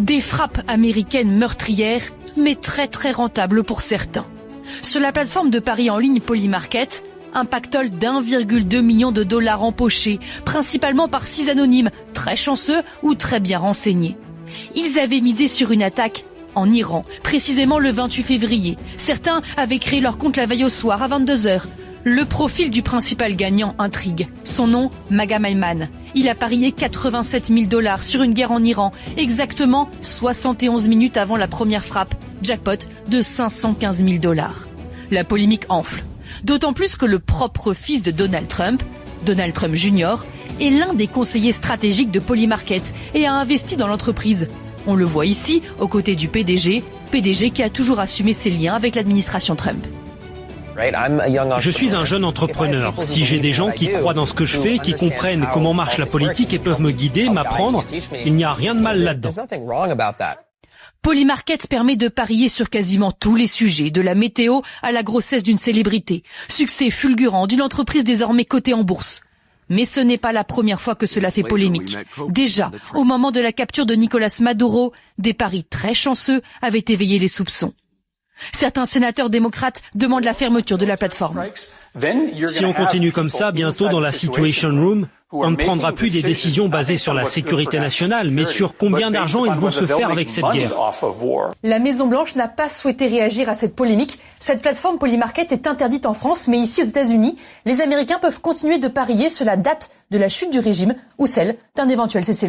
Des frappes américaines meurtrières, mais très rentables pour certains. Sur la plateforme de paris en ligne Polymarket, un pactole d'1,2 million de dollars empochés, principalement par 6 anonymes, très chanceux ou très bien renseignés. Ils avaient misé sur une attaque en Iran, précisément le 28 février. Certains avaient créé leur compte la veille au soir à 22h. Le profil du principal gagnant intrigue. Son nom, Maga Maïman. Il a parié 87 000 dollars sur une guerre en Iran, exactement 71 minutes avant la première frappe. Jackpot de 515 000 dollars. La polémique enfle. D'autant plus que le propre fils de Donald Trump Jr., est l'un des conseillers stratégiques de Polymarket et a investi dans l'entreprise. On le voit ici, aux côtés du PDG qui a toujours assumé ses liens avec l'administration Trump. Je suis un jeune entrepreneur. Si j'ai des gens qui croient dans ce que je fais, qui comprennent comment marche la politique et peuvent me guider, m'apprendre, il n'y a rien de mal là-dedans. Polymarket permet de parier sur quasiment tous les sujets, de la météo à la grossesse d'une célébrité. Succès fulgurant d'une entreprise désormais cotée en bourse. Mais ce n'est pas la première fois que cela fait polémique. Déjà, au moment de la capture de Nicolas Maduro, des paris très chanceux avaient éveillé les soupçons. Certains sénateurs démocrates demandent la fermeture de la plateforme. Si on continue comme ça, bientôt dans la Situation Room, on ne prendra plus des décisions basées sur la sécurité nationale, mais sur combien d'argent ils vont se faire avec cette guerre. La Maison-Blanche n'a pas souhaité réagir à cette polémique. Cette plateforme Polymarket est interdite en France, mais ici aux États-Unis, les Américains peuvent continuer de parier sur la date de la chute du régime ou celle d'un éventuel cessez-le-feu.